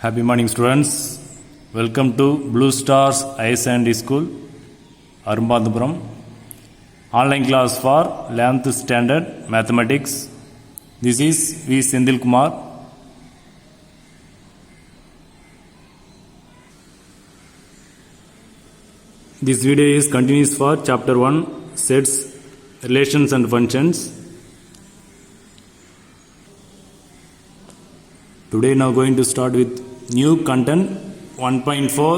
Happy morning, students. Welcome to Blue Stars ISD School, Arumbandapuram. Online class for 11th standard mathematics. This is V. Sendil Kumar. This video is continuous for chapter 1, sets, relations and functions. Today now going to start with new content 1.4,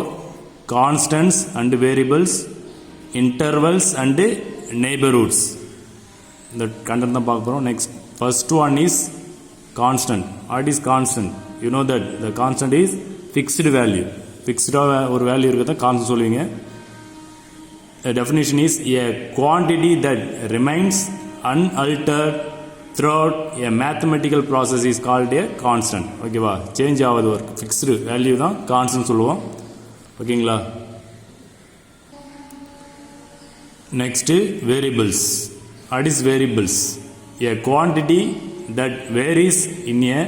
constants and variables, intervals and neighborhoods. The content தான் பார்க்க போறோம். Next, first one is constant. What is constant? You know that the constant is fixed value. Fixed ஒரு value இருக்கிறத constant சொல்லுவீங்க. The definition is a quantity that remains unaltered throughout a mathematical process is called a constant. ஓகேவா, change ஆகாத ஒரு fixed value தான் constant சொல்லுவோம். ஓகேங்களா. Next, variables. What is variables? A quantity that varies in a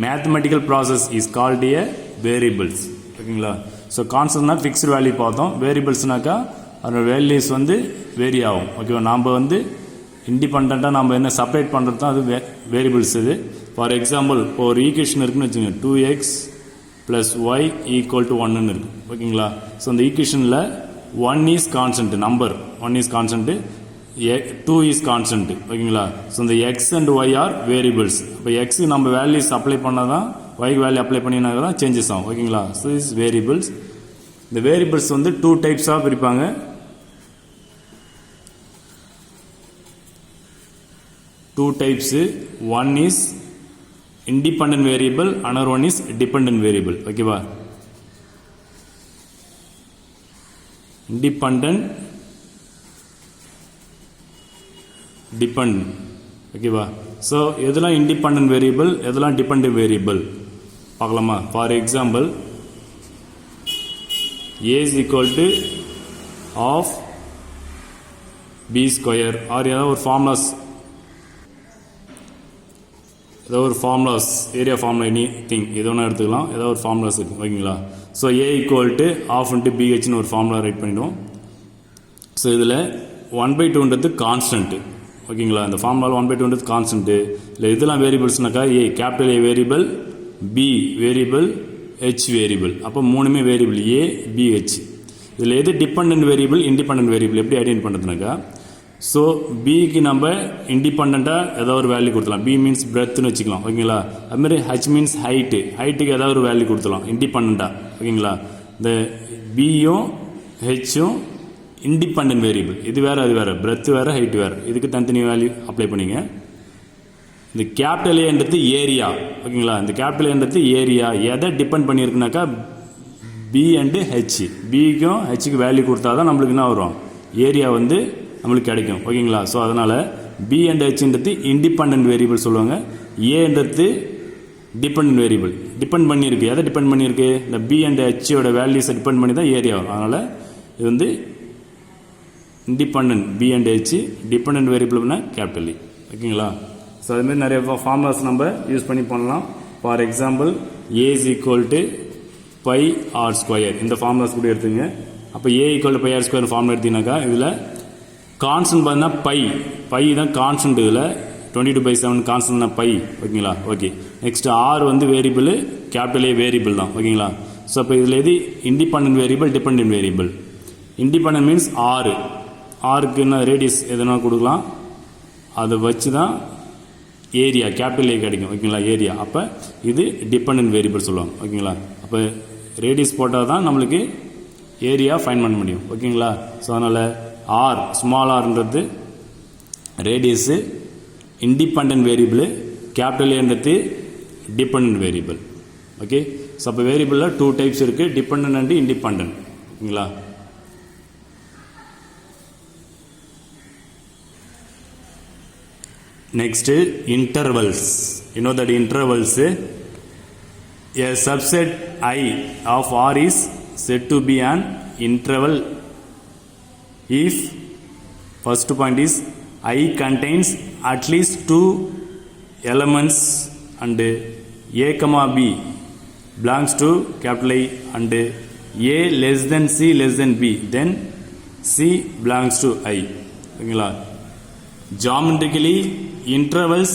mathematical process is called a variables. ஓகேங்களா. So கான்ஸ்டன்ட்னா fixed value பார்த்தோம். வேரியபிள்ஸ்னாக்கா அதோட values வந்து வேரி ஆகும். ஓகேவா. நாம் வந்து இண்டிபெண்ட்டாக நம்ம என்ன செப்பரேட் பண்ணுறது தான் அது வேரியபிள்ஸ். இது ஃபார் எக்ஸாம்பிள் இப்போ ஒரு ஈக்குவேஷன் இருக்குன்னு வச்சுங்க, 2x + y = 1 இருக்கு. ஓகேங்களா. ஸோ அந்த ஈக்குவேஷனில் 1 is constant, number 1 is constant, 2 is constant. ஓகேங்களா. ஸோ இந்த x and y are variables. இப்போ எக்ஸுக்கு நம்ம வேல்யூஸ் அப்ளை பண்ணால் தான் ஒய்க்கு வேல்யூ அப்ளை பண்ணினாக்க தான் சேஞ்சஸ் ஆகும். ஓகேங்களா. So is variables. இந்த வேரியபிள்ஸ் வந்து 2 டைப்ஸாக பிரிப்பாங்க. Two types. One is independent variable, another one is dependent variable. ஓகேவா. Independent, dependent. ஓகேவா. ஸோ எதெல்லாம் independent variable, எதெல்லாம் dependent variable பார்க்கலாமா. For example, a is equal to half b square or ஏதாவது ஒரு ஃபார்முலாஸ், ஏதோ ஒரு formulas, area formula, anything எது ஒன்றா எடுத்துக்கலாம், ஏதோ ஒரு ஃபார்முலாஸ் இருக்குது. ஓகேங்களா. ஸோ a = ½ × bhன்னு ஒரு ஃபார்முலா ரைட் பண்ணிவிடுவோம். ஸோ இதில் 1/2ன்றது கான்ஸ்டன்ட்டு. ஓகேங்களா. இந்த ஃபார்முலாவில் 1/2ன்றது கான்ஸ்டன்ட்டு. இல்லை இதெல்லாம் வேரியபிள்ஸ்னாக்கா capital A variable, b variable, h variable. அப்போ மூணுமே வேரியபிள், a b h. இதில் எது டிபெண்டன்ட் வேரியபிள், இண்டிபெண்டன்ட் வேரியபிள் எப்படி ஐடென்டிஃபை பண்ணுறதுனாக்கா, ஸோ பிக்கு நம்ம இண்டிபெண்ட்டாக ஏதாவது ஒரு வேல்யூ கொடுத்துலாம். பி மீன்ஸ் பிரெத்துன்னு வச்சுக்கலாம். ஓகேங்களா. அதுமாதிரி ஹச் மீன்ஸ் ஹைட்டுக்கு ஏதாவது ஒரு வேல்யூ கொடுத்துலாம் இண்டிபெண்ட்டாக. ஓகேங்களா. இந்த பியும் ஹெச்சும் இண்டிபெண்டன்ட் வேரியபிள். இது வேறு, அது வேறு, பிரெத்து வேறு, ஹைட்டு வேறு. இதுக்கு தனித்தனி வேல்யூ அப்ளை பண்ணிங்க. இந்த கேபிட்டல் ஏன்றது ஏரியா. ஓகேங்களா. இந்த கேபிட்டல் ஏன்றது ஏரியா எதை டிபெண்ட் பண்ணியிருக்குனாக்கா பி அண்டு ஹெச். பிக்கும் ஹெச்சுக்கு வேல்யூ கொடுத்தா தான் நம்மளுக்கு என்ன வரும், ஏரியா வந்து நம்மளுக்கு கிடைக்கும். ஓகேங்களா. ஸோ அதனால் பி அண்ட் ஹெச்ன்றது இண்டிபெண்டன்ட் வேரியபிள் சொல்லுவாங்க. ஏன்றது டிபெண்டன்ட் வேரியபிள். டிபெண்ட் பண்ணியிருக்கு. எதை டிபெண்ட் பண்ணியிருக்கு, இந்த பி அண்ட் ஹெச்சோட வேல்யூஸை டிபெண்ட் பண்ணி தான் ஏரியா வரும். அதனால் இது வந்து independent B and H, dependent வேரியபிள்னா கேபிட்டல் இ. ஓகேங்களா. ஸோ அதுமாதிரி நிறைய ஃபார்முலாஸ் நம்ம யூஸ் பண்ணி பண்ணலாம். For example, a is equal to πr². இந்த ஃபார்முலாஸ் கூட எடுத்துங்க. அப்போ a = πr² ஃபார்முலா எடுத்தீங்கன்னாக்கா இதில் கான்ஸ்டன்ட் பார்த்தீங்கன்னா பை தான் கான்ஸ்டன்ட். இதில் 22/7 கான்ஸ்டன்ட்னா பை. ஓகேங்களா. ஓகே. நெக்ஸ்ட் ஆர் வந்து வேரியபிள், கேபிட்டல் ஏ வேரியபிள் தான். ஓகேங்களா. ஸோ அப்போ இதில் எது independent variable, dependent variable. Independent means ஆருக்கு என்ன ரேடியஸ் எதனா கொடுக்கலாம், அதை வச்சு தான் ஏரியா கேபிட்டல் ஏ கிடைக்கும். ஓகேங்களா. ஏரியா. அப்போ இது டிபெண்டன்ட் வேரியபிள் சொல்லுவாங்க. ஓகேங்களா. அப்போ ரேடியஸ் போட்டால் தான் நம்மளுக்கு ஏரியா ஃபைண்ட் பண்ண முடியும். ஓகேங்களா. ஸோ அதனால் ஆர், ஸ்மால் ஆர்ன்றது ரேடியஸு, இண்டிபெண்டன்ட் வேரியபிள், கேபிட்டல் ஏன்றது டிபெண்டன்ட் வேரியபிள். ஓகே. ஸோ அப்போ வேரியபிளில் 2 டைப்ஸ் இருக்குது, டிபெண்டன்ட் அண்ட் இண்டிபெண்டன்ட். ஓகேங்களா. Next, intervals. You know that intervals, a subset I of R is said to be an interval if, first point is, I contains at least 2 elements and a comma b belongs to capital I and A less than C less than B, then C belongs to I. ஓகேங்களா? Geometrically intervals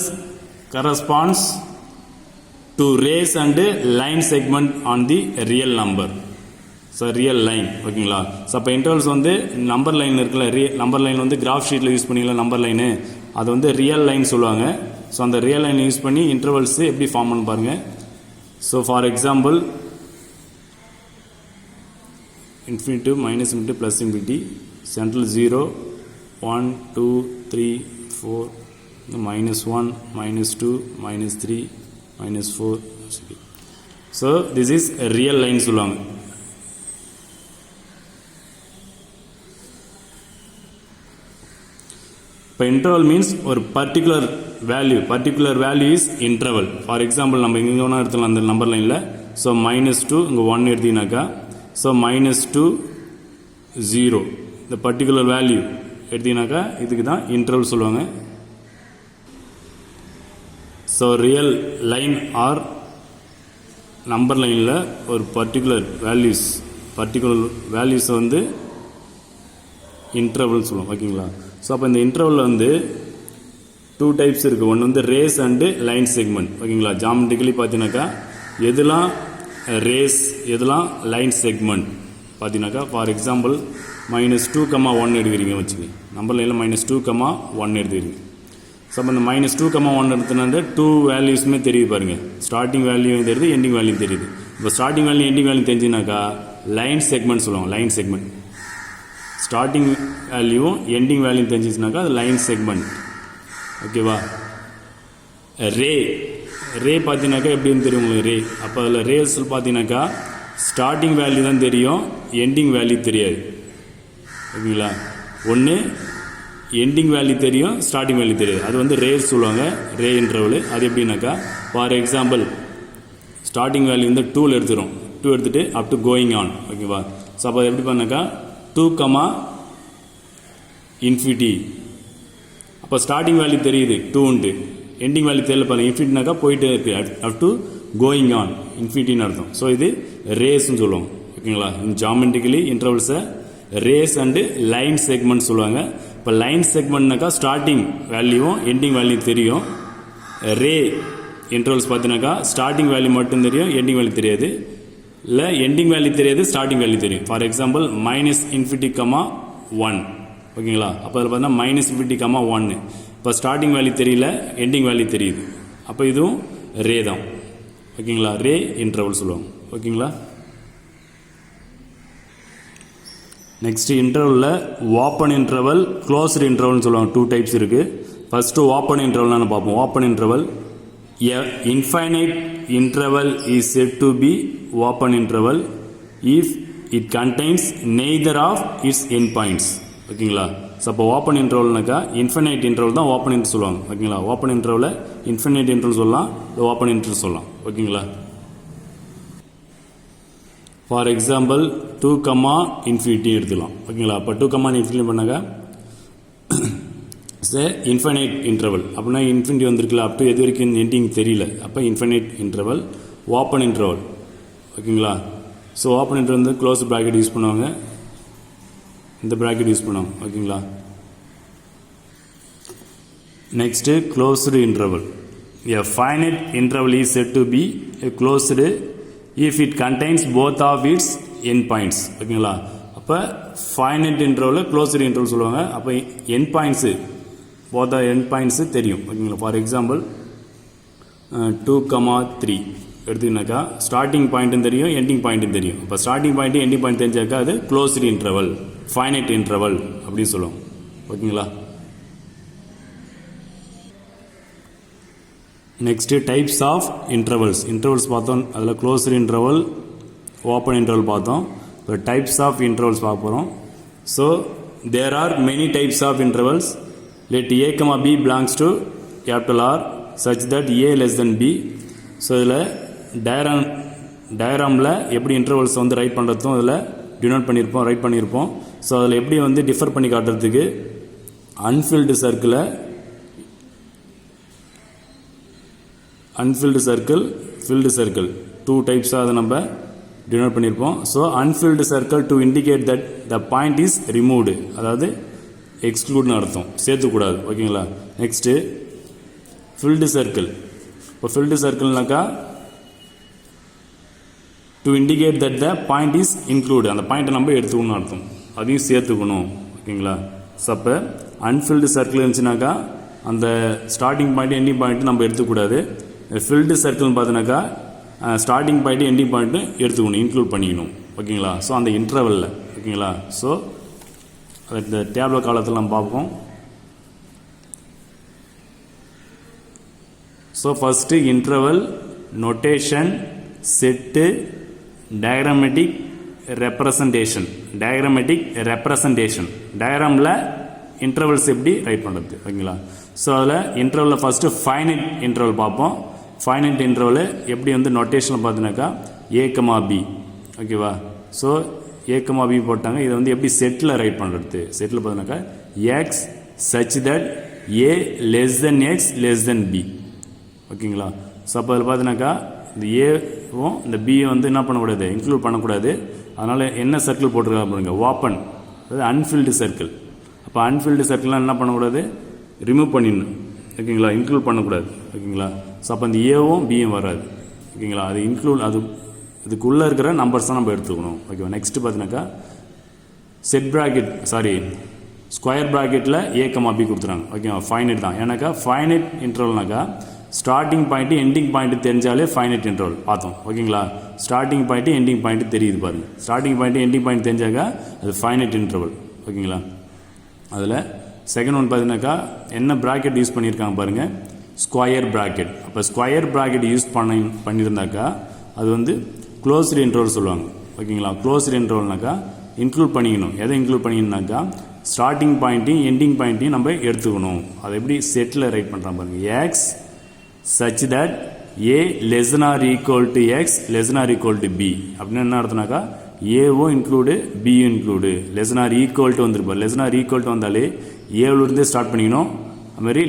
corresponds to rays and line segment on the real number. So real line. ஓகேங்களா? So அப்போ intervals வந்து number line இருக்குல்ல, number line வந்து graph ஷீட்டில் use பண்ணிங்களா number line, அது வந்து ரியல் லைன் சொல்லுவாங்க. ஸோ அந்த ரியல் லைன் யூஸ் பண்ணி இன்டர்வல்ஸ் எப்படி ஃபார்ம் பண்ண பாருங்க. So for example infinity minus infinity plus infinity, central 0 1 2 3 4 minus 1 minus 2 minus 3 minus 4. So this is a real line சொல்லுவாங்க. இப்போ இன்டர்வல் மீன்ஸ் ஒரு particular value is interval. For example நம்ம இங்கே ஒன்றா எடுத்துக்கலாம் அந்த நம்பர் லைனில். ஸோ -2 இங்கே 1 எடுத்தீங்கன்னாக்கா, ஸோ -2 0 இந்த பர்டிகுலர் வேல்யூ எடுத்தீங்கன்னாக்கா இதுக்கு தான் இன்டர்வல் சொல்லுவாங்க. So real line or number லைனில் ஒரு பர்டிகுலர் வேல்யூஸை வந்து இன்டர்வல் சொல்லுவோம். ஓகேங்களா? ஸோ அப்போ இந்த இன்டர்வலில் வந்து 2 டைப்ஸ் இருக்குது. ஒன்று வந்து ரேஸ் அண்டு லைன் செக்மெண்ட். ஓகேங்களா? ஜாமெட்ரிக்கலி பார்த்தீங்கன்னாக்கா எதுலாம் ரேஸ் எதுலாம் லைன் செக்மெண்ட் பார்த்தீங்கன்னாக்கா, ஃபார் எக்ஸாம்பிள் -2, 1 எடுக்கிறீங்க வச்சுக்கோங்க. நம்பர் லைனில் -2, 1 எடுத்துக்கிறீங்க. ஸோ அப்போ இந்த -2, 1 எடுத்துனா 2 வேல்யூஸுமே தெரியுது பாருங்கள். ஸ்டார்டிங் வேல்யூ தெரியுது, எண்டிங் வேல்யூ தெரியுது. இப்போ ஸ்டார்டிங் வேல்யூ எண்டிங் வேல்யூ தெரிஞ்சுனாக்கா லைன் செக்மெண்ட் சொல்லுவாங்க. லைன் செக்மெண்ட் ஸ்டார்டிங் வேல்யூவும் எண்டிங் வேல்யூ தெரிஞ்சிச்சுனாக்கா அது லைன் செக்மெண்ட். ஓகேவா? ரே பார்த்தீங்கன்னாக்கா எப்படின்னு தெரியும் உங்களுக்கு ரே. அப்போ அதில் ரேஸ் பார்த்தீங்கன்னாக்கா ஸ்டார்டிங் வேல்யூ தான் தெரியும், எண்டிங் வேல்யூ தெரியாது. ஓகேங்களா? ஒன்று எண்டிங் வேல்யூ தெரியும், ஸ்டார்டிங் வேல்யூ தெரியாது. அது வந்து ரேஸ் சொல்லுவாங்க, ரே இன்டர்வல். அது எப்படின்னாக்கா ஃபார் எக்ஸாம்பிள் ஸ்டார்டிங் வேல்யூ வந்து 2 எடுத்துரும். 2 எடுத்துகிட்டு அப் டு கோயிங் ஆன். ஓகேவா? ஸோ அப்போ எப்படி பண்ணாக்கா 2, இன்ஃபினிட்டி. அப்போ ஸ்டார்டிங் வேல்யூ தெரியுது 2, எண்டிங் வேல்யூ தெரியல பாருங்க. இன்ஃபினிட்டினாக்கா போயிட்டு இருக்கு, அப் டு கோயிங் ஆன், இன்ஃபினிட்டின்னு அர்த்தம். ஸோ இது ரேஸ்ன்னு சொல்லுவோம். ஓகேங்களா? ஜாமெட்ரிக்கலி இன்டர்வல்ஸை ரேஸ் அண்டு லைன் செக்மெண்ட் சொல்லுவாங்க. இப்போ லைன் செக்மெண்ட்னாக்கா ஸ்டார்டிங் வேல்யூவும் எண்டிங் வேல்யூ தெரியும். ரே இன்டர்வல்ஸ் பார்த்தீங்கன்னாக்கா ஸ்டார்டிங் வேல்யூ மட்டும் தெரியும், எண்டிங் வேல்யூ தெரியாது. இல்லை எண்டிங் வேல்யூ தெரியாது, ஸ்டார்டிங் வேல்யூ தெரியும். For example -infinity, 1. ஓகேங்களா? அப்போ அதில் பார்த்தீங்கன்னா -infinity, 1. இப்போ ஸ்டார்டிங் வேல்யூ தெரியல, எண்டிங் வேல்யூ தெரியுது. அப்போ இதுவும் ரே தான். ஓகேங்களா? ரே இன்டர்வல் சொல்லுவாங்க. ஓகேங்களா? நெக்ஸ்ட் இன்டர்வலில் ஓப்பன் இன்டர்வல், க்ளோஸ்டு இன்டர்வல்னு சொல்லுவாங்க. 2 டைப்ஸ் இருக்குது. ஃபஸ்ட்டு ஓப்பன் இன்டர்வல்னு பார்ப்போம். Open interval, a infinite interval is said to be open interval if it contains neither of its endpoints. ஓகேங்களா? ஸோ அப்போ ஓப்பன் இன்டர்வல்னாக்கா இன்ஃபினைட் இன்டர்வல் தான் ஓப்பன் இன்டர்வல் சொல்லுவாங்க. ஓகேங்களா? Open இன்டர்வலில் infinite interval சொல்லலாம், இல்லை ஓப்பன் இன்டர்வல் சொல்லலாம். ஓகேங்களா? ஃபார் எக்ஸாம்பிள் 2, இன்ஃபினிட்டி எடுத்துக்கலாம். ஓகேங்களா? அப்போ 2, இன்ஃபினிட்டி பண்ணாக்கா இன்ஃபைனைட் இன்டர்வல். அப்படின்னா இன்ஃபினிட்டி வந்திருக்குல்ல, அப் டு எது வரைக்கும் எண்டிங் தெரியல. அப்போ இன்ஃபைனைட் இன்டர்வல், ஓப்பன் இன்டர்வல். ஓகேங்களா? ஸோ ஓப்பன் இன்டர்வல் வந்து க்ளோஸ் ப்ராக்கெட் யூஸ் பண்ணுவாங்க, இந்த ப்ராக்கெட் யூஸ் பண்ணுவாங்க. ஓகேங்களா? Next closed interval. A finite interval is said to be closed if it contains both of its endpoints. ஓகேங்களா? அப்போ ஃபைனைட் இன்டர்வலில் க்ளோஸ்டு இன்டர்வல் சொல்லுவாங்க. அப்போ end points both end points தெரியும். ஓகேங்களா? ஃபார் எக்ஸாம்பிள் 2, 3 எடுத்தீங்கன்னாக்கா ஸ்டார்டிங் பாயிண்ட்டும் தெரியும், எண்டிங் பாயிண்ட்டும் தெரியும். இப்போ ஸ்டார்டிங் பாயிண்ட்டு எண்டிங் பாயிண்ட் தெரிஞ்சாக்கா அது க்ளோஸ்டு இன்டர்வல், ஃபைனைட் இன்டர்வல் அப்படின்னு சொல்லுவோம். ஓகேங்களா? நெக்ஸ்ட்டு டைப்ஸ் ஆஃப் இன்டர்வல்ஸ் பார்த்தோம். அதில் க்ளோஸ்டு இன்டர்வல், ஓப்பன் இன்டர்வல் பார்த்தோம். இப்போ டைப்ஸ் ஆஃப் இன்டர்வல்ஸ் பார்க்க போகிறோம். So there are many types of intervals. Let A, B belongs to capital R such that A less than B. So இதில் டயராமில் எப்படி intervals வந்து right பண்ணுறதும் இதில் டினோட் பண்ணியிருப்போம், ரைட் பண்ணியிருப்போம். ஸோ அதில் எப்படி வந்து டிஃபர் பண்ணி காட்டுறதுக்கு unfilled circle, filled circle two டைப்ஸாக அதை நம்ம டினோட் பண்ணியிருப்போம். So unfilled circle to indicate that the point is removed, அதாவது எக்ஸ்க்ளூட்னு அர்த்தம், சேர்த்துக்கூடாது. ஓகேங்களா. Next filled circle. இப்போ ஃபில்டு சர்க்கிள்னாக்கா to indicate that the point is include, அந்த பாயிண்ட்டை நம்ம எடுத்துக்கணும்னு அர்த்தம், அதையும் சேர்த்துக்கணும். ஓகேங்களா. ஸோ அப்போ அன்ஃபில்டு சர்க்கிள் இருந்துச்சுனாக்கா அந்த ஸ்டார்டிங் பாயிண்ட் எண்டிங் பாயிண்ட் நம்ம எடுத்துக்கூடாது. ஃபில்டு சர்க்கிள்னு பார்த்தீங்கன்னாக்கா ஸ்டார்டிங் பாயிண்ட் எண்டிங் பாயிண்ட்டு எடுத்துக்கணும், இன்க்ளூட் பண்ணிக்கணும். ஓகேங்களா. ஸோ அந்த இன்டர்வலில். ஓகேங்களா. ஸோ இந்த டேப்லெட் காலத்தில் நம்ம பார்ப்போம். So first interval, notation, set, diagrammatic representation. டயக்ராமில் இன்டர்வல்ஸ் எப்படி ரைட் பண்ணுறது. ஓகேங்களா. ஸோ அதில் இன்டர்வலில் ஃபஸ்ட்டு ஃபைனைட் இன்டர்வல் பார்ப்போம். ஃபைனைட் இன்டர்வல் எப்படி வந்து நொட்டேஷனில் பார்த்தீங்கன்னாக்கா A, B. ஓகேவா. ஸோ A, B போட்டாங்க. இதை வந்து எப்படி செட்டில் ரைட் பண்ணுறது. செட்டில் பார்த்தீங்கன்னாக்கா x such that A x B. ஓகேங்களா. ஸோ அப்போ அதில் பார்த்தீங்கன்னாக்கா இந்த ஏவும் இந்த பியை வந்து என்ன பண்ணக்கூடாது, இன்க்ளூட் பண்ணக்கூடாது. அதனால் என்ன சர்க்கிள் போட்டிருக்காங்க பாருங்க, ஓப்பன், அதாவது அன்ஃபில்டு சர்க்கிள். அப்போ அன்ஃபில்டு சர்க்கிள்லாம் என்ன பண்ணக்கூடாது, ரிமூவ் பண்ணிடணும். ஓகேங்களா. இன்க்ளூட் பண்ணக்கூடாது. ஓகேங்களா. ஸோ அப்போ இந்த ஏவும் பியும் வராது. ஓகேங்களா. அது இன்க்ளூட், அது இதுக்குள்ளே இருக்கிற நம்பர்ஸ் தான் நம்ம எடுத்துக்கணும். ஓகேவா. நெக்ஸ்ட்டு பார்த்தீங்கன்னாக்கா செட் ப்ராக்கெட், சாரி ஸ்கொயர் ப்ராக்கெட்டில் A, B கொடுத்துறாங்க. ஓகேவா. ஃபைனைட் தான். ஏன்னாக்கா ஃபைனைட் இன்டர்வல்னாக்கா ஸ்டார்டிங் பாயிண்ட்டு எண்டிங் பாயிண்ட்டு தெரிஞ்சாலே ஃபைனைட் இன்டர்வல் பார்த்தோம். ஓகேங்களா. ஸ்டார்டிங் பாயிண்ட்டு எண்டிங் பாயிண்ட்டு தெரியுது பாருங்கள். ஸ்டார்டிங் பாயிண்ட்டு எண்டிங் பாயிண்ட் தெரிஞ்சாக்கா அது ஃபைனைட் இன்டர்வல். ஓகேங்களா. அதில் செகண்ட் ஒன் பார்த்தீங்கன்னாக்கா என்ன ப்ராக்கெட் யூஸ் பண்ணியிருக்காங்க பாருங்கள், ஸ்கொயர் ப்ராக்கெட். அப்போ ஸ்கொயர் ப்ராக்கெட் யூஸ் பண்ணியிருந்தாக்கா அது வந்து க்ளோஸ்டு இன்டர்வல் சொல்லுவாங்க. ஓகேங்களா. க்ளோஸ்டு இன்டர்வல்னாக்கா இன்க்ளூட் பண்ணிக்கணும். எதை இன்க்ளூட் பண்ணிக்கணும்னாக்கா ஸ்டார்டிங் பாயிண்ட்டையும் எண்டிங் பாயிண்ட்டையும் நம்ம எடுத்துக்கணும். அதை எப்படி செட்டில் ரைட் பண்ணுறாங்க பாருங்கள். X such that A x <B. அப்படின்னு என்ன அர்த்தம்னாக்கா ஏவும் இன்க்ளூடு பியும் இன்க்ளூடு, > வந்துருப்பார். > வந்தாலே ஏவிலிருந்தே ஸ்டார்ட் பண்ணிக்கணும். அதுமாதிரி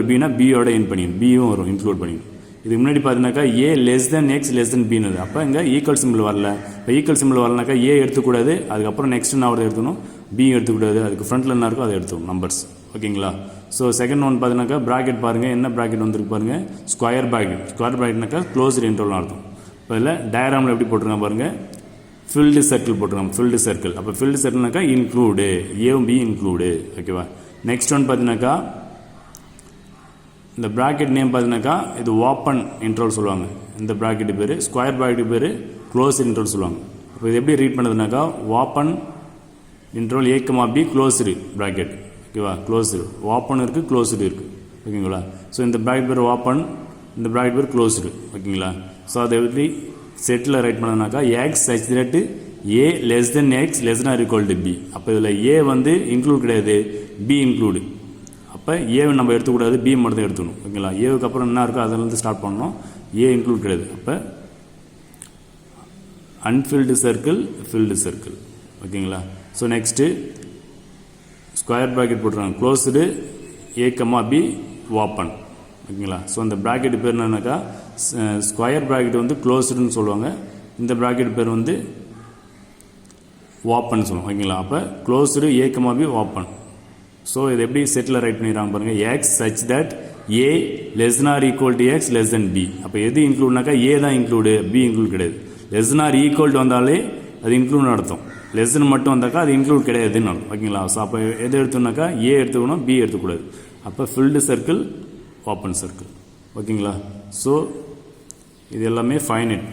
< பின்னா பியோட என் பண்ணிக்கணும், பியும் வரும், இன்க்ளூட் பண்ணிக்கணும். இதுக்கு முன்னாடி பார்த்தீங்கன்னாக்கா A x Bன்னு. அப்போ இங்கே ஈக்குவல் சிம்பிள் வரல. இப்போ ஈக்குவல் சிம்பிள் வரலனாக்கா ஏ எடுத்துக்கூடாது, அதுக்கப்புறம் நெக்ஸ்ட் என்ன வருது எடுத்துக்கணும், பியும் எடுத்துக்கூடாது, அதுக்கு ஃப்ரண்ட்டில் என்ன இருக்கோ அதை எடுத்துக்கணும் நம்பர்ஸ். ஓகேங்களா. ஸோ செகண்ட் ஒன் பார்த்தீங்கன்னாக்கா ப்ராக்கெட் பாருங்கள், என்ன ப்ராக்கெட் வந்துருக்கு பாருங்கள், ஸ்கொயர் ப்ராக்கெட். ஸ்கொயர் ப்ராக்கெட்னாக்கா க்ளோஸ்டு இன்டர்வல் அர்த்தம். இப்போ இதில் டயக்ராமில் எப்படி போட்டிருக்காங்க பாருங்கள், ஃபில்டு சர்க்கிள் போட்டிருக்காங்க, ஃபில்டு சர்க்கிள். அப்போ ஃபில்டு சர்க்கிள்னாக்கா இன்க்ளூடு, ஏவும் பி இன்க்ளூடு. ஓகேவா. நெக்ஸ்ட் ஒன் பார்த்தீங்கன்னாக்கா இந்த ப்ராக்கெட் நேம் பார்த்தீங்கன்னாக்கா இது ஓப்பன் இன்டர்வல் சொல்லுவாங்க. இந்த ப்ராக்கெட்டு பேர் ஸ்கொயர் ப்ராக்கெட் பேர் க்ளோஸ் இன்டர்வல் சொல்லுவாங்க. அப்போ இது எப்படி ரீட் பண்ணுறதுனாக்கா open interval A, B closed bracket. ஓகேவா. க்ளோஸ்டு, ஓப்பன் இருக்குது, க்ளோஸ்டு இருக்குது. ஓகேங்களா. ஸோ இந்த ப்ராக்கெட் பேர் ஓப்பன், இந்த ப்ராக்கெட் பேர் க்ளோஸ்டு. ஓகேங்களா. ஸோ அதை எப்படி செட்டில் ரைட் பண்ணதுனாக்கா x such that A x B. அப்போ இதில் ஏ வந்து இன்க்ளூட் கிடையாது, பி இன்க்ளூடு. அப்போ ஏவை நம்ம எடுத்துக்கூடாது, பி மட்டும் தான் எடுத்துக்கணும். ஓகேங்களா. ஏவுக்கு அப்புறம் என்ன இருக்கோ அதிலேருந்து ஸ்டார்ட் பண்ணணும், ஏ இன்க்ளூட் கிடையாது. அப்போ அன்ஃபில்டு சர்க்கிள், ஃபில்டு சர்க்கிள். ஓகேங்களா. ஸோ நெக்ஸ்ட்டு ஸ்கொயர் ப்ராக்கெட் போட்டுருக்காங்க, க்ளோஸ்டு A, B ஓப்பன். ஓகேங்களா. ஸோ அந்த ப்ராக்கெட் பேர் என்னன்னாக்கா ஸ்கொயர் ப்ராக்கெட் வந்து க்ளோஸ்டுன்னு சொல்லுவாங்க, இந்த ப்ராக்கெட் பேர் வந்து ஓப்பன் சொல்லுவோம். ஓகேங்களா. அப்போ closed A, B open. So இது எப்படி செட்டில் ரைட் பண்ணிடுறாங்க பாருங்கள், X such that A x B. அப்போ எது இன்க்ளூட்னாக்கா ஏ தான் இன்க்ளூடு, பி இன்க்ளூட் கிடையாது. <= வந்தாலே அது இன்க்ளூட் அர்த்தம், லெஸ்ன்னு மட்டும் வந்தாக்கா அது இன்க்ளூட் கிடையாதுன்னு அர்த்தம். ஓகேங்களா. ஸோ அப்போ எது எடுத்தோம்னாக்கா ஏ எடுத்துக்கணும், பி எடுத்துக்கூடாது. அப்போ ஃபில்டு சர்க்கிள், ஓப்பன் சர்க்கிள். ஓகேங்களா. ஸோ இது எல்லாமே ஃபைனைட்.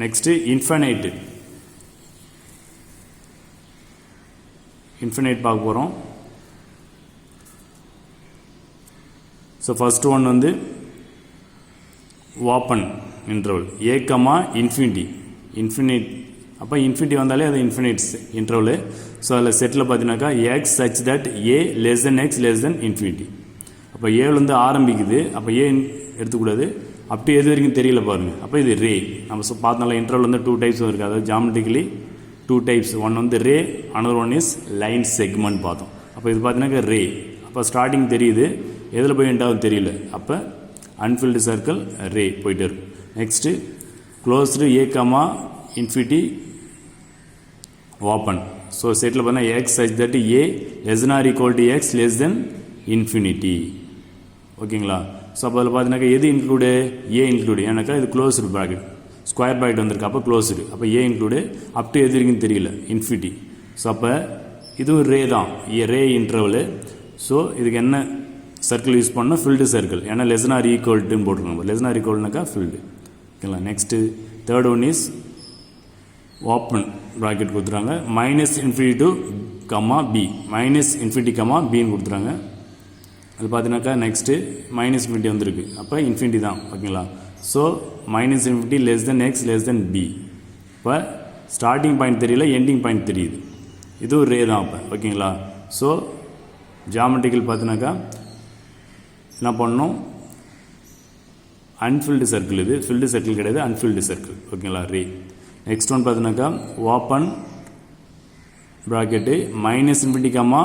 நெக்ஸ்ட்டு இன்ஃபைனைட்டு. இன்ஃபைனைட் பார்க்க போகிறோம். ஸோ ஃபஸ்ட்டு ஒன் வந்து ஓப்பன் இன்டர்வல் A, இன்ஃபினிட். அப்போ இன்ஃபினிட்டி வந்தாலே அது இன்ஃபினிட்ஸ் இன்டர்வலு. ஸோ அதில் செட்டில் பார்த்தீங்கன்னாக்கா x such that A x <. அப்போ ஏலேருந்து ஆரம்பிக்குது, அப்போ ஏ எடுத்துக்கூடாது, அப்படி எது வரைக்கும் தெரியல பாருங்கள். அப்போ இது ரே. நம்ம பார்த்தனால இன்டர்வல் வந்து 2 டைப்ஸ் இருக்குது, அதாவது ஜாமெட்ரிக்கலி 2 டைப்ஸ். ஒன் வந்து ray, another one is line segment பார்த்தோம். அப்போ இது பார்த்தீங்கன்னாக்கா ரே. அப்போ ஸ்டார்டிங் தெரியுது, எதில் போய் எண்டாவது தெரியல. அப்போ அன்ஃபில்டு சர்க்கிள் ரே போயிட்டு இருக்கும். Next closed A comma infinity open. So செட்டில் பார்த்தீங்கன்னா x such that A less or equal to x less than infinity. ஓகேங்களா? ஸோ அப்போ அதில் பார்த்தீங்கன்னாக்கா எது இன்க்ளூடு? ஏ இன்க்ளூடு. ஏன்னாக்கா இது க்ளோஸ்டு ப்ராக்கெட், ஸ்கொயர் ப்ராக்கெட் வந்திருக்கு, அப்போ க்ளோஸ்டு. அப்போ ஏ இன்க்ளூடு, அப் டு எது இருக்குன்னு தெரியல, இன்ஃபினிட்டி. ஸோ அப்போ இதுவும் ரே தான், ரே இன்டர்வலு. ஸோ இதுக்கு என்ன சர்க்கிள் யூஸ் பண்ணால் ஃபில்டு சர்க்கிள், ஏன்னா லெஸ் ஆர் ஈக்குவல்ட்டுன்னு போட்டுருக்கோம். லெஸ் ஆர் ஈக்குவல்னாக்கா ஃபில்டு. ஓகேங்களா? Next third one is open bracket கொடுத்துறாங்க. Minus infinity to comma B, minus infinity comma பின்னு கொடுத்துறாங்க. அது பார்த்தீங்கன்னாக்கா நெக்ஸ்ட்டு மைனஸ் இன்ஃபினிட்டி வந்துருக்கு, அப்போ இன்ஃபினிட்டி தான். ஓகேங்களா? So minus infinity less than x less than b. இப்போ ஸ்டார்டிங் பாயிண்ட் தெரியல, எண்டிங் பாயிண்ட் தெரியுது. இதுவும் ரே தான் அப்போ. ஓகேங்களா? ஸோ ஜாமெட்ரிக்கல் பார்த்தீங்கன்னாக்கா என்ன பண்ணணும், அன்ஃபில்டு சர்க்கிள், இது ஃபில்டு சர்க்கிள் கிடையாது, அன்ஃபில்டு சர்க்கிள். ஓகேங்களா? ரே. நெக்ஸ்ட் ஒன் பார்த்தீங்கன்னாக்கா open bracket minus infinity comma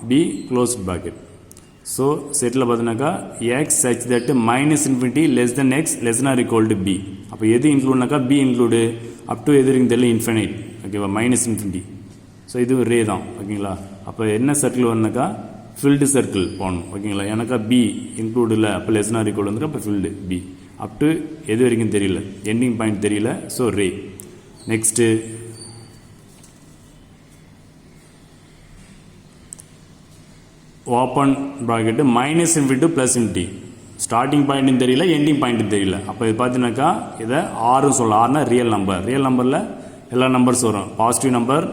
B close bracket. So செட்டில் பார்த்தீங்கன்னாக்கா x such that minus infinity less than x less or equal to B. அப்போ எது இன்க்ளூட்னாக்கா B include, up to எது இருக்குன்னு தெரியல, இன்ஃபினைட். ஓகேவா? Minus infinity. ஸோ இது ரே தான். ஓகேங்களா? அப்போ என்ன சர்க்கிள் வரணுனாக்கா ஃபில்டு சர்க்கிள் போகணும். ஓகேங்களா? ஏன்னாக்கா பி இன்க்ளூடு இல்லை, அப்போ லெஸ் ஆர் ஈக்குவல் வந்துருக்கு, அப்போ ஃபில்டு பி. அப் டு எது வரைக்கும் தெரியல, எண்டிங் பாயிண்ட் தெரியல, so ray. Next open bracket minus infinity plus infinity. Starting பாயிண்ட்னு தெரியல, எண்டிங் பாயிண்ட்னு தெரியல. அப்போ இது பார்த்தீங்கன்னாக்கா இதை ஆறுன்னு சொல்லலாம். ஆறுனா ரியல் நம்பர். ரியல் நம்பரில் எல்லா நம்பர்ஸ் வரும், positive number,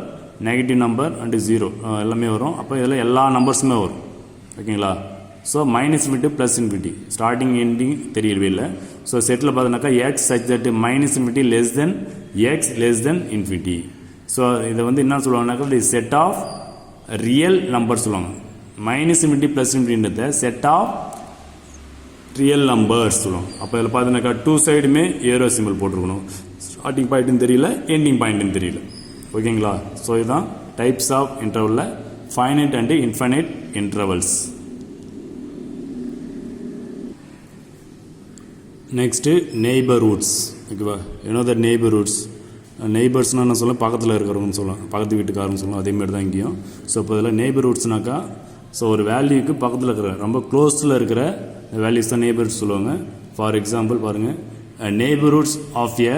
negative number and zero எல்லாமே வரும். அப்போ இதில் எல்லா நம்பர்ஸுமே வரும். ஓகேங்களா? So minus infinity plus infinity, starting ending தெரியவே இல்லை. ஸோ செட்டில் பார்த்தீங்கன்னாக்கா x such that minus infinity less than x less than infinity. So இதை வந்து என்ன சொல்லுவாங்கனாக்கா the set of real number சொல்லுவாங்க. மைனஸ் இன்ஃபினிட்டி ப்ளஸ் இன்ஃபினிட்டின்றத செட் ஆஃப் ரியல் நம்பர்ஸ் சொல்லுவோம். அப்போ இதில் பார்த்தீங்கன்னாக்கா டூ சைடுமே ஏரோ சிம்பிள் போட்டிருக்கணும். ஸ்டார்டிங் பாயிண்ட்னு தெரியல, எண்டிங் பாயிண்ட்னு தெரியல. ஓகேங்களா? ஸோ இதுதான் டைப்ஸ் ஆஃப் இன்டர்வலில் finite and infinite intervals. Next neighbourhoods. ஓகேவா? த நெய்பர்ஹுட்ஸ், நெய்பர்ஸ்னால் என்ன சொல்லலாம், பக்கத்தில் இருக்கிறவங்கன்னு சொல்லலாம், பக்கத்து வீட்டுக்காரன்னு சொல்லலாம். அதேமாதிரி தான் இங்கேயும். ஸோ இப்போ இதில் நெய்பர்ஹுட்ஸ்னாக்கா ஸோ ஒரு வேல்யூக்கு பக்கத்தில் இருக்கிற ரொம்ப க்ளோஸில் இருக்கிற வேல்யூஸ் தான் நெய்பர்ஸ் சொல்லுவாங்க. ஃபார் எக்ஸாம்பிள் பாருங்கள், neighbourhoods of a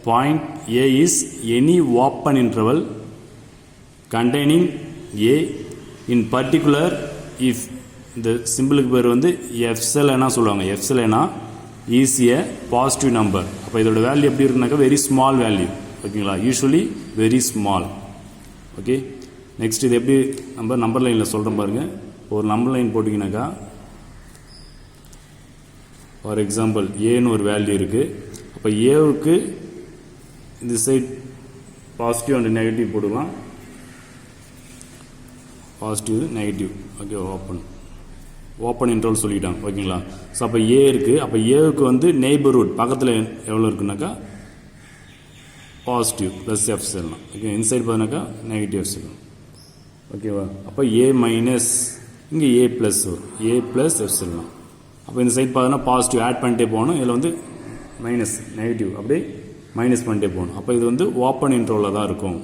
point a is any open interval containing a in particular if. இந்த சிம்பிளுக்கு பேர் வந்து எஃப்செல்னா சொல்லுவாங்க. Epsilon is a positive number. அப்போ இதோட வேல்யூ எப்படி இருக்குனாக்கா வெரி ஸ்மால் வேல்யூ. ஓகேங்களா? Usually very small. Okay. Next இது எப்படி நம்ம நம்பர் லைனில் சொல்கிறோம் பாருங்கள். ஒரு நம்பர் லைன் போட்டிங்கனாக்கா ஃபார் எக்ஸாம்பிள் ஏன்னு ஒரு வேல்யூ இருக்குது. அப்போ ஏவுக்கு இந்த சைட் பாசிட்டிவ் அண்ட் நெகட்டிவ் போட்டுக்கலாம். Positive negative. Okay. Open interval சொல்லிட்டாங்க. ஓகேங்களா? ஸோ அப்போ ஏ இருக்குது. அப்போ ஏவுக்கு வந்து நெய்பர்ஹுட் பக்கத்தில் எவ்வளோ இருக்குனாக்கா பாசிட்டிவ் ப்ளஸ் எஃப் சொல்லலாம். ஓகே. இன்சைட் பார்த்தீங்கன்னாக்கா நெகட்டிவ் எஃப் சொல்லலாம். ஓகேவா? அப்போ ஏ மைனஸ், இங்கே ஏ ப்ளஸ் வரும், ஏ ப்ளஸ் எஃப் சொல்லலாம். அப்போ இந்த சைட் பார்த்தீங்கன்னா பாசிட்டிவ் ஆட் பண்ணிட்டே போகணும். இதில் வந்து மைனஸ் நெகட்டிவ் அப்படியே மைனஸ் பண்ணிட்டே போகணும். அப்போ இது வந்து ஓப்பன் இன்டர்வலில் தான் இருக்கும்.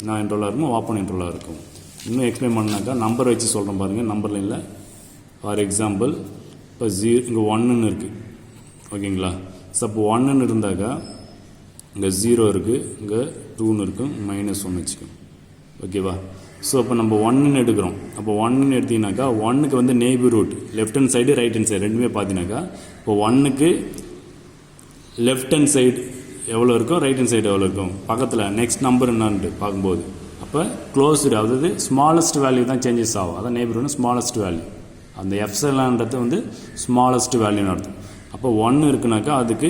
நான் இன்டர்வலாக இருக்கும், ஓப்பன் இன்டர்வலாக இருக்கும். இன்னும் எக்ஸ்பிளைன் பண்ணாக்கா நம்பர் வச்சு சொல்கிறேன் பாருங்கள். நம்பர் லைனில் ஃபார் எக்ஸாம்பிள் இப்போ இங்கே 1ன்னு இருக்குது. ஓகேங்களா? ஸோ அப்போ 1ன்னு இருந்தாக்கா இங்கே 0 இருக்குது, இங்கே 2ன்னு இருக்கும், -1 வச்சுக்கோங்க. ஓகேவா? ஸோ அப்போ நம்ம 1ன்னு எடுக்கிறோம். அப்போ 1ன்னு எடுத்திங்கனாக்கா 1க்கு வந்து neighbourhood left hand side right hand side ரெண்டுமே பார்த்தீங்கன்னாக்கா இப்போ 1க்கு லெஃப்ட் ஹேண்ட் சைடு எவ்வளோ இருக்கும், ரைட் ஹேண்ட் சைடு எவ்வளோ இருக்கும், பக்கத்தில் நெக்ஸ்ட் நம்பர் என்னான்ட்டு பார்க்கும்போது அப்போ க்ளோஸ்டு, அதாவது ஸ்மாலஸ்ட் வேல்யூ தான் சேஞ்சஸ் ஆகும். அதான் நெய்பர்ஹுட் ஸ்மாலஸ்ட் வேல்யூ. அந்த எஃப்செல்ன்றது வந்து ஸ்மாலஸ்ட் வேல்யூன்னு அர்த்தம். அப்போ 1 இருக்குனாக்கா அதுக்கு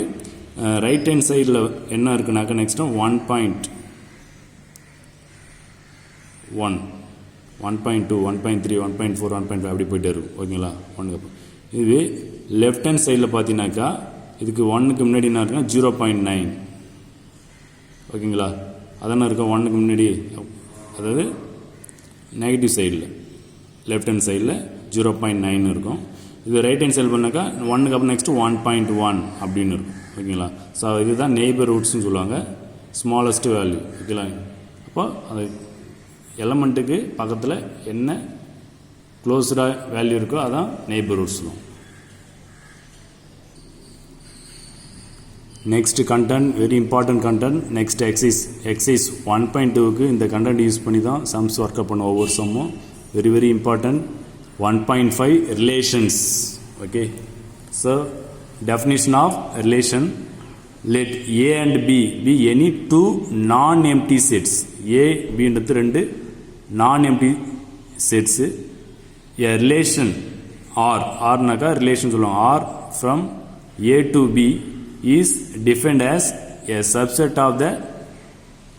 ரைட் ஹேண்ட் சைடில் என்ன இருக்குனாக்கா நெக்ஸ்ட்டு 1.1, 1.2, 1.3, 1.4, 1.5 அப்படி போயிட்டே இருக்கும். ஓகேங்களா? 1க்கு இது லெஃப்ட் ஹேண்ட் சைடில் பார்த்தீங்கன்னாக்கா இதுக்கு 1க்கு முன்னாடி என்ன இருக்குன்னா 0.9. ஓகேங்களா? அதானே இருக்கும் 1க்கு முன்னாடி. அதாவது நெகட்டிவ் சைடில் லெஃப்ட் ஹேண்ட் சைடில் 0.9 இருக்கும். இது ரைட் ஹேண்ட் சைடு பண்ணாக்கா 1க்கு அப்புறம் நெக்ஸ்ட்டு 1.1 அப்படின்னு இருக்கும். ஓகேங்களா. ஸோ இதுதான் நெய்பர்ஹுட்ஸ்னு சொல்லுவாங்க, ஸ்மாலஸ்ட் வேல்யூ. ஓகேங்களா. அப்போ அந்த எலமெண்ட்டுக்கு பக்கத்தில் என்ன க்ளோஸ்டாக வேல்யூ இருக்கோ அதான் நெய்பர்ஹுட்ஸ் தான். Next content, very important content. Next exercise 1.2க்கு இந்த கண்டென்ட் யூஸ் பண்ணி தான் சம்ஸ் ஒர்க் அப் பண்ணும் ஒவ்வொரு சம்மும். Very very important. 1.5 relations. Okay. So definition of relation, let A and B be any two non-empty sets. A, B ன்றது ரெண்டு non-empty sets. A relation R நாக்கா relation சொல்லுவாங்க. R from A to B is defined as a subset of the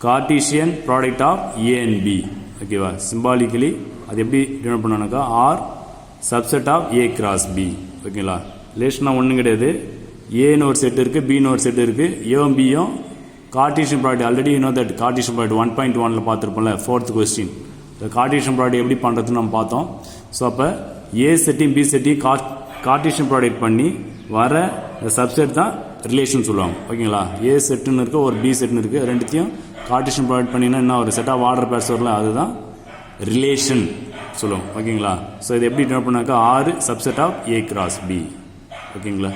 Cartesian product of A and B. ஓகேவா. Symbolically அது எப்படி denote பண்ணாக்கா R subset of A cross B. ஓகேங்களா. ரிலேஷனாக ஒன்றும் கிடையாது. ஏன்னு ஒரு செட் இருக்குது, பின்னு ஒரு செட் இருக்குது. ஏவும் பியும் Cartesian product already that Cartesian product 1.1ல் பார்த்துருப்போம்ல, 4th கொஸ்டின். இந்த கார்டீசியன் ப்ராடக்ட் எப்படி பண்ணுறதுன்னு நம்ம பார்த்தோம். ஸோ அப்போ ஏ செட்டையும் பி செட்டையும் கார்டீசியன் ப்ராடக்ட் பண்ணி வர இந்த சப்செட் தான் ரிலேஷன் சொல்லுவாங்க. ஓகேங்களா. ஏ செட்டுன்னு இருக்குது, ஒரு பி செட்னு இருக்குது. ரெண்டுத்தையும் கார்டீசியன் ப்ராடக்ட் பண்ணிங்கன்னா என்ன ஒரு செட் ஆஃப் ஆர்டர் பேர்ஸ் வரல, அதுதான் ரிலேஷன் சொல்லுவோம். ஓகேங்களா. ஸோ இது எப்படி டினோட் பண்ணாக்கா R subset of A cross B. ஓகேங்களா.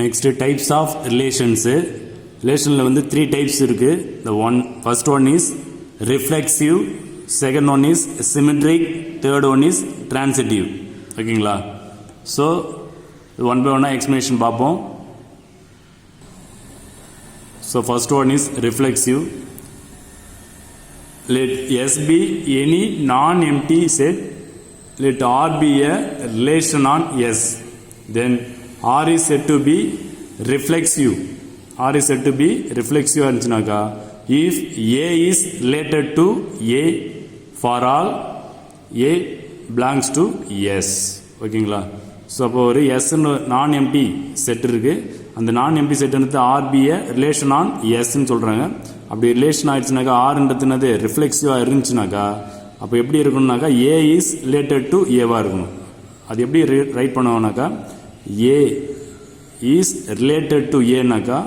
Next types of relations. ரிலேஷனில் வந்து 3 டைப்ஸ் இருக்கு. First one is reflexive, second one is symmetric, third one is transitive. ஓகேங்களா. ஸோ ஒன் பை ஒன்னாக எக்ஸ்பிளனேஷன் பார்ப்போம். So first one is reflexive. Let S be any non-empty set. Let R be a relation on S. Then R is said to be reflexive. R is said to be reflexive இருந்துச்சுனாக்கா if A is related to A for all A belongs to S. ஓகேங்களா. So அப்போ ஒரு எஸ்ன்னு நான் empty set இருக்கு. அந்த நான் empty set வந்து ஆர்பியை relation on எஸ்ன்னு சொல்கிறாங்க. அப்படி ரிலேஷன் ஆயிடுச்சுனாக்கா ஆர்ன்றதுனது ரிஃப்ளெக்சிவாக இருந்துச்சுனாக்கா அப்போ எப்படி இருக்கணும்னாக்கா ஏ இஸ் ரிலேட்டட் டு ஏவாக இருக்கணும். அது எப்படி ரைட் பண்ணுவோம்னாக்கா ஏ இஸ் ரிலேட்டட் டு ஏனாக்கா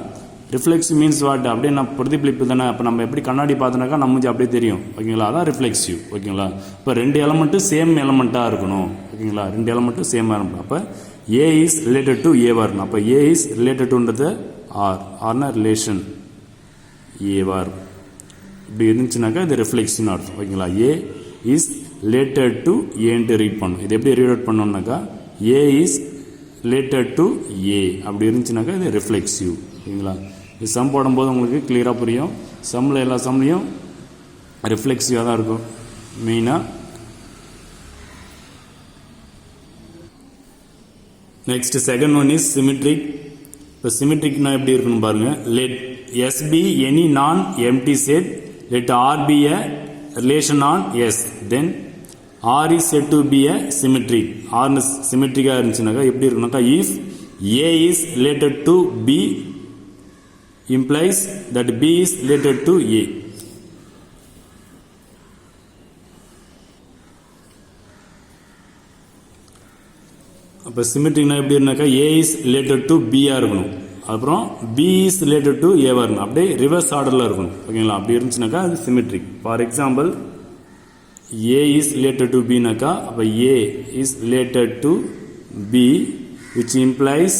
ரிஃப்ளெக்சிவ் மீன்ஸ் வாட் அப்படியே நான் பிரதிபலிப்பு தானே. அப்போ நம்ம எப்படி கண்ணாடி பார்த்தோன்னாக்கா நம்ம அப்படியே தெரியும். ஓகேங்களா. அதான் ரிஃப்ளெக்சிவ். ஓகேங்களா. இப்போ 2 எலமெண்ட்டும் சேம் எலமெண்ட்டாக இருக்கணும். ஓகேங்களா. 2 எலமெண்ட்டும் சேமாக இருக்கணும். அப்போ ஏ இஸ் ரிலேட்டட் டு ஏவாக இருக்கணும். அப்போ ஏ இஸ் ரிலேட்டட் டுன்றது ஆர்னா ரிலேஷன் ஏவாக இருக்கும். இப்படி இருந்துச்சுனாக்கா இது ரிஃப்ளெக்ஷன் அர்த்தம். ஓகேங்களா. ஏ இஸ் ரிலேட்டட் டு ஏன்ட்டு ரீட் பண்ணணும். இது எப்படி ரீட் பண்ணணும்னாக்கா A is related to A அப்படி இருந்துச்சுனாக்கா இது ரிஃப்ளெக்சிவ். ஓகேங்களா. இது சம் போடும்போது உங்களுக்கு கிளியராக புரியும். சம்மில் எல்லா சம்லையும் ரிஃப்ளெக்சிவாக தான் இருக்கும் மெயினாக. Next second one is symmetric. இப்போ சிமெட்ரிக்னா எப்படி இருக்குன்னு பாருங்க. Let S be any non empty set. Let R be a relation on S. Then R is set to be a symmetric. ஆர்னு சிமெட்ரிக்காக இருந்துச்சுனாக்கா எப்படி இருக்குனாக்கா if A is related to B implies that B is related to A. அப்போ சிமெட்ரிக்னா எப்படி இருந்தாக்கா A is related to B இருக்கணும். அப்புறம் B is related to A இருக்கணும். அப்படியே ரிவர்ஸ் ஆர்டரில் இருக்கணும். ஓகேங்களா. அப்படி இருந்துச்சுனாக்கா அது symmetric. For example A is related to B நாக்கா அப்போ A is related to B which implies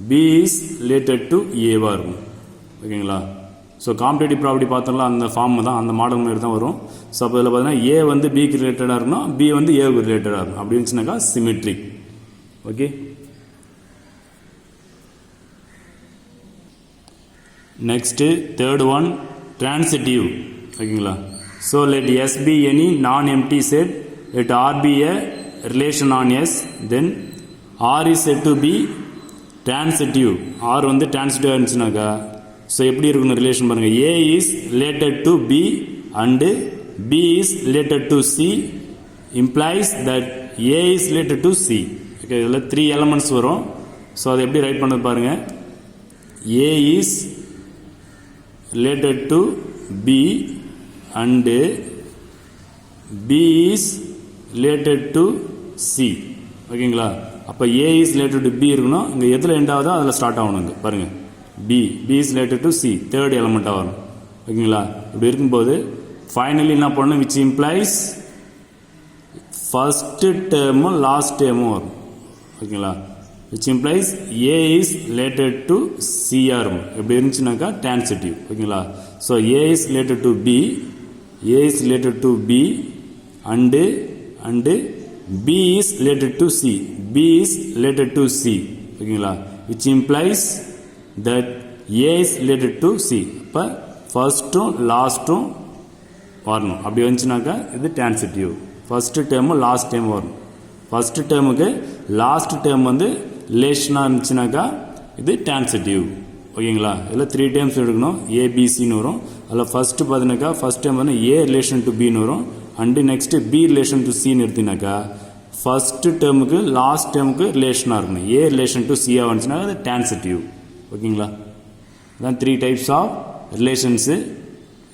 B is related to A-வா இருக்கும். ஓகேங்களா. ஸோ காம்படேட்டிவ் ப்ராப்பர்ட்டி பார்த்தோம்ல அந்த ஃபார்ம் தான், அந்த மாடல் மாதிரி தான் வரும். ஸோ அப்போ இதில் பார்த்தீங்கன்னா ஏ வந்து பிக்கு ரிலேட்டடாக இருக்கணும், பி வந்து ஏவுக்கு ரிலேட்டடாக இருக்கும். அப்படி இருந்துச்சுனாக்கா symmetric. Okay. Next third one transitive. ஓகேங்களா. So let S be any non empty set. Let R be a relation on S. Then R is set to be transitive. R வந்து டிரான்சிட்டிவ் இருந்துச்சுனாக்கா so எப்படி இருக்கணும் relation பாருங்கள். A is related to B and B is related to C implies that A is related to C. Okay. இதில் 3 elements வரும். So அதை எப்படி write பண்ணது பாருங்கள். A is related to B and B is related to C. ஓகேங்களா? அப்போ A is related to B இருக்கணும். இங்கே எதில் எண்ட் ஆகுதோ அதில் ஸ்டார்ட் ஆகணும். இங்கே பாருங்கள், B is related to C, தேர்ட் எலமெண்ட்டாக வரும். ஓகேங்களா? இப்படி இருக்கும்போது ஃபைனலி என்ன பண்ணணும், which implies ஃபர்ஸ்ட் டேர்மும் லாஸ்ட் டேர்மும் வரும். ஓகேங்களா? which implies A is related to C இருக்கும். எப்படி இருந்துச்சுனாக்கா transitive. ஓகேங்களா? So A is related to B, A is related to B and B is related to C, B is related to C. ஓகேங்களா? which implies that A is related to C. இப்போ ஃபர்ஸ்ட்டும் லாஸ்ட்டும் வரணும். அப்படி வந்துச்சுனாக்கா இது transitive. First term last term வரும். First டேர்முக்கு last term வந்து ரிலேஷனாக இருந்துச்சுனாக்கா இது transitive. ஓகேங்களா? இதில் 3 டேர்ம்ஸ் எடுக்கணும். ஏபிசின்னு வரும். அதில் ஃபர்ஸ்ட் பார்த்தீங்கன்னாக்கா ஃபர்ஸ்ட் டேர்ம் வந்து ஏ ரிலேஷன் டு பின்னு வரும். And next B relation to சின்னு எடுத்தினாக்கா ஃபர்ஸ்ட் டேர்முக்கு லாஸ்ட் டேர்முக்கு ரிலேஷனாக இருக்கணும். ஏ ரிலேஷன் டு சியாக வந்துச்சுன்னா அது transitive. ஓகேங்களா? அதான் 3 டைப்ஸ் ஆஃப் ரிலேஷன்ஸு.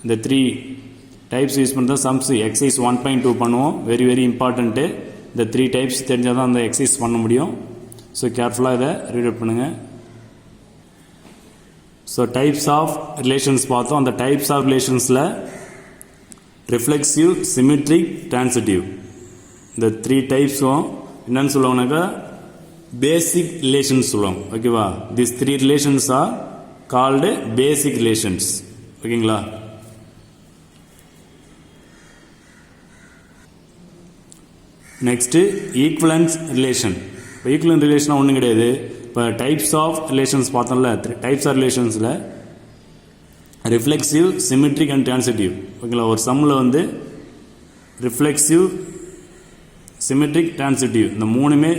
இந்த 3 டைப்ஸ் யூஸ் பண்ணி தான் சம்ஸ் எக்ஸைஸ் 1.2 பண்ணுவோம். Very very important. இந்த 3 டைப்ஸ் தெரிஞ்சால் தான் அந்த எக்ஸைஸ் பண்ண முடியும். ஸோ கேர்ஃபுல்லாக இதை ரீட் அவுட் பண்ணுங்கள். ஸோ டைப்ஸ் ஆஃப் ரிலேஷன்ஸ் பார்த்தோம். அந்த டைப்ஸ் ஆஃப் ரிலேஷன்ஸில் ரிஃப்ளெக்சிவ், சிமெட்ரிக், டிரான்சிட்டிவ், இந்த 3 டைப்ஸும் என்னன்னு சொல்லுவாங்கனாக்கா பேசிக் ரிலேஷன்ஸ் சொல்லுவாங்க. ஓகேவா? This 3 relations are called basic relations. ஓகேங்களா? Next equivalence relation. இப்போ ஈக்குவலன்ஸ் ரிலேஷனாக ஒன்றும் கிடையாது. இப்போ டைப்ஸ் ஆஃப் ரிலேஷன்ஸ் பார்த்தோம்ல, டைப்ஸ் ஆஃப் ரிலேஷன்ஸில் ரிஃப்ளெக்சிவ், சிமெட்ரிக் அண்ட் டிரான்சிட்டிவ். ஓகேங்களா? ஒரு சம்மில் வந்து ரிஃப்ளெக்சிவ், சிமெட்ரிக், டிரான்சிட்டிவ் இந்த 3மே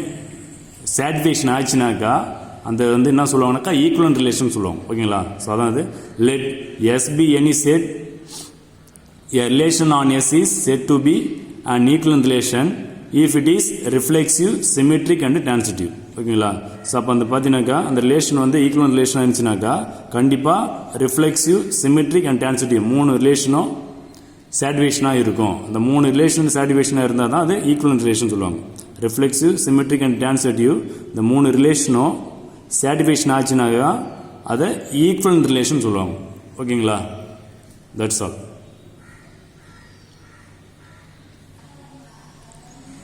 சாட்டிஸ்ஃபேக்ஷன் ஆச்சுனாக்கா அந்த வந்து என்ன சொல்லுவாங்கனாக்கா ஈக்குவலன்ட் ரிலேஷன் சொல்லுவாங்க. ஓகேங்களா? ஸோ அதான் அது let S be any set a relation on S is set to be an equivalent relation if it is reflexive, symmetric and transitive. ஓகேங்களா? ஸோ அப்போ அந்த பார்த்தீங்கன்னாக்கா அந்த ரிலேஷன் வந்து ஈக்குவலன்ட் ரிலேஷனாக இருந்துச்சுனாக்கா கண்டிப்பாக ரிஃப்ளெக்சிவ், சிமெட்ரிக் அண்ட் டிரான்சிட்டிவ் 3 ரிலேஷனும் சாட்டிஸ்ஃபேக்ஷனாக இருக்கும். அந்த 3 ரிலேஷன் சாட்டிஸ்ஃபேக்ஷனாக இருந்தால் தான் அது ஈக்குவலன்ட் ரிலேஷன் சொல்லுவாங்க. ரிஃப்ளெக்சிவ், சிமெட்ரிக் அண்ட் டிரான்சிட்டிவ் இந்த 3 ரிலேஷனும் சாட்டிஸ்ஃபேக்ஷன் ஆச்சுனாக்கா அதை ஈக்குவலன்ட் ரிலேஷன் சொல்லுவாங்க. ஓகேங்களா? That's all.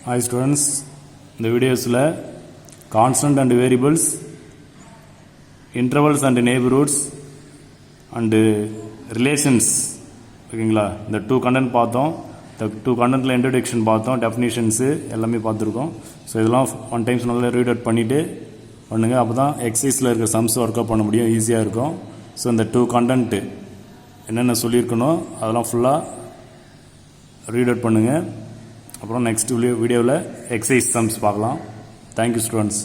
Hi students, இந்த வீடியோஸில் constant and variables, intervals and neighbourhoods and relations, ஓகேங்களா, இந்த 2 கண்டென்ட் பார்த்தோம். இந்த 2 கண்டென்ட்டில் இன்ட்ரடக்ஷன் பார்த்தோம், டெஃபினிஷன்ஸு எல்லாமே பார்த்துருக்கோம். ஸோ இதெல்லாம் 1 டைம்ஸ் நல்லா ரீட் அவுட் பண்ணிவிட்டு பண்ணுங்கள். அப்போ தான் எக்ஸசைஸில் இருக்கிற சம்ஸ் ஒர்க் அவுட் பண்ண முடியும், ஈஸியாக இருக்கும். ஸோ இந்த 2 கண்டென்ட்டு என்னென்ன சொல்லியிருக்கணும் அதெல்லாம் ஃபுல்லாக ரீட் அவுட் பண்ணுங்கள். அப்புறம் நெக்ஸ்ட் வீடியோவில் எக்ஸசைஸ் சம்ஸ் பார்க்கலாம். Thank you students.